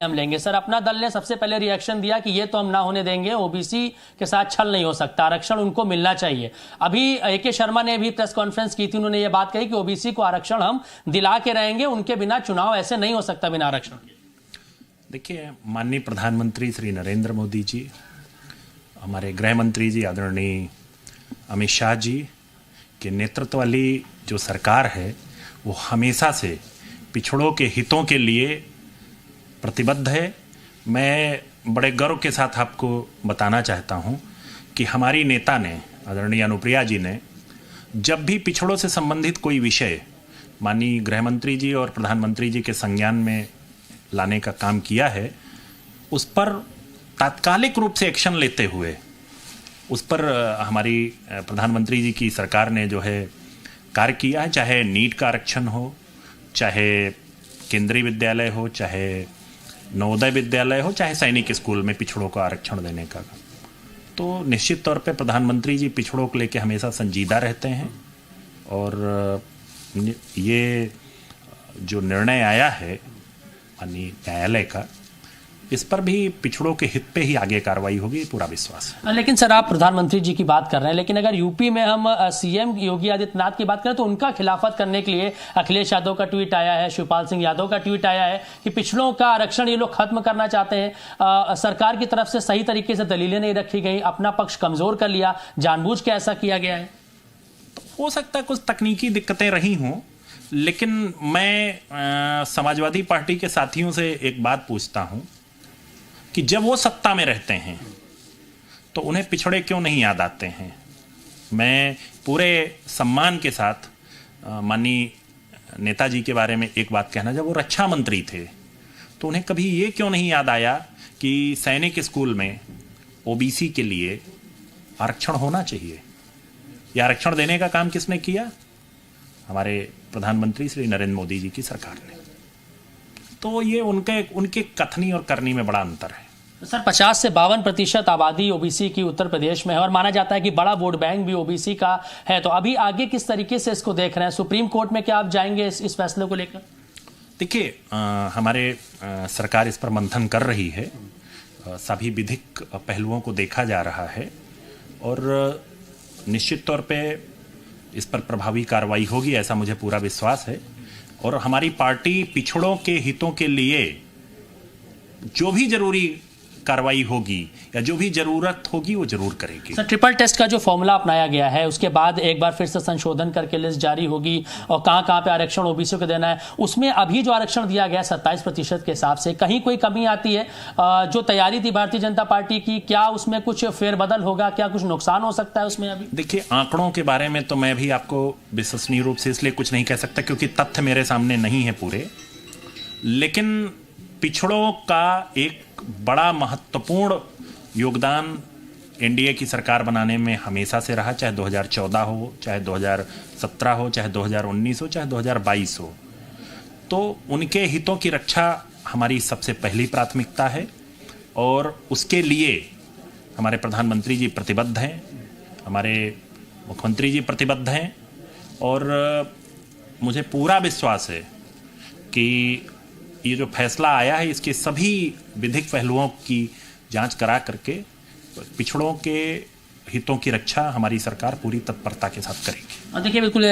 हम लेंगे। सर, अपना दल ने सबसे पहले रिएक्शन दिया कि ये तो हम ना होने देंगे, ओबीसी के साथ छल नहीं हो सकता, आरक्षण उनको मिलना चाहिए। अभी ए.के. शर्मा ने भी प्रेस कॉन्फ्रेंस की थी, उन्होंने ये बात कही कि ओबीसी को आरक्षण हम दिला के रहेंगे, उनके बिना चुनाव ऐसे नहीं हो सकता बिना आरक्षण के। देखिए, माननीय प्रधानमंत्री श्री नरेंद्र मोदी जी, हमारे गृह मंत्री जी आदरणीय अमित शाह जी के नेतृत्व वाली जो सरकार है वो हमेशा से पिछड़ों के हितों के लिए प्रतिबद्ध है। मैं बड़े गर्व के साथ आपको बताना चाहता हूं कि हमारी नेता ने, आदरणीय अनुप्रिया जी ने, जब भी पिछड़ों से संबंधित कोई विषय माननीय गृह मंत्री जी और प्रधानमंत्री जी के संज्ञान में लाने का काम किया है, उस पर तात्कालिक रूप से एक्शन लेते हुए उस पर हमारी प्रधानमंत्री जी की सरकार ने जो है कार्य किया है। चाहे नीट का आरक्षण हो, चाहे केंद्रीय विद्यालय हो, चाहे नवोदय विद्यालय हो, चाहे सैनिक स्कूल में पिछड़ों को आरक्षण देने का, तो निश्चित तौर पे प्रधानमंत्री जी पिछड़ों को लेके हमेशा संजीदा रहते हैं। और ये जो निर्णय आया है माननीय न्यायालय का, इस पर भी पिछड़ों के हित पे ही आगे कार्रवाई होगी, पूरा विश्वास है। लेकिन सर, आप प्रधानमंत्री जी की बात कर रहे हैं, लेकिन अगर यूपी में हम सीएम योगी आदित्यनाथ की बात करें तो उनका खिलाफत करने के लिए अखिलेश यादव का ट्वीट आया है, शिवपाल सिंह यादव का ट्वीट आया है कि पिछड़ों का आरक्षण ये लोग खत्म करना चाहते हैं। सरकार की तरफ से सही तरीके से दलीलें नहीं रखी गई, अपना पक्ष कमजोर कर लिया, जानबूझ के ऐसा किया गया है। तो हो सकता है कुछ तकनीकी दिक्कतें रही हों, लेकिन मैं समाजवादी पार्टी के साथियों से एक बात पूछता हूं कि जब वो सत्ता में रहते हैं तो उन्हें पिछड़े क्यों नहीं याद आते हैं। मैं पूरे सम्मान के साथ माननीय नेताजी के बारे में एक बात कहना, जब वो रक्षा मंत्री थे तो उन्हें कभी ये क्यों नहीं याद आया कि सैनिक स्कूल में ओबीसी के लिए आरक्षण होना चाहिए। यह आरक्षण देने का काम किसने किया? हमारे प्रधानमंत्री श्री नरेंद्र मोदी जी की सरकार ने। तो ये उनके कथनी और करनी में बड़ा अंतर है। सर, 50 से 52% आबादी ओबीसी की उत्तर प्रदेश में है और माना जाता है कि बड़ा वोट बैंक भी ओबीसी का है। तो अभी आगे किस तरीके से इसको देख रहे हैं? सुप्रीम कोर्ट में क्या आप जाएंगे इस फैसले को लेकर? देखिए, हमारे सरकार इस पर मंथन कर रही है, सभी विधिक पहलुओं को देखा जा रहा है और निश्चित तौर पे इस पर प्रभावी कार्रवाई होगी, ऐसा मुझे पूरा विश्वास है। और हमारी पार्टी पिछड़ों के हितों के लिए जो भी जरूरी कार्रवाई होगी या जो भी जरूरत होगी वो जरूर करेगी। सर, ट्रिपल टेस्ट का जो फॉर्मूला अपनाया गया है उसके बाद एक बार फिर से संशोधन करके लिस्ट जारी होगी और कहां पे आरक्षण ओबीसी को देना है, उसमें अभी जो आरक्षण दिया गया 27% के हिसाब से कहीं कोई कमी आती है? जो तैयारी थी भारतीय जनता पार्टी की, क्या उसमें कुछ फेरबदल होगा, क्या कुछ नुकसान हो सकता है उसमें? अभी देखिए, आंकड़ों के बारे में तो मैं भी आपको विश्वसनीय रूप से इसलिए कुछ नहीं कह सकता क्योंकि तथ्य मेरे सामने नहीं है पूरे, लेकिन पिछड़ों का एक बड़ा महत्वपूर्ण योगदान एनडीए की सरकार बनाने में हमेशा से रहा, चाहे 2014 हो, चाहे 2017 हो, चाहे 2019 हो, चाहे 2022 हो। तो उनके हितों की रक्षा हमारी सबसे पहली प्राथमिकता है और उसके लिए हमारे प्रधानमंत्री जी प्रतिबद्ध हैं, हमारे मुख्यमंत्री जी प्रतिबद्ध हैं और मुझे पूरा विश्वास है कि ये जो फैसला आया है इसके सभी विधिक पहलुओं की जांच करा करके पिछड़ों के हितों की रक्षा हमारी सरकार पूरी तत्परता के साथ करेगी। देखिए, बिल्कुल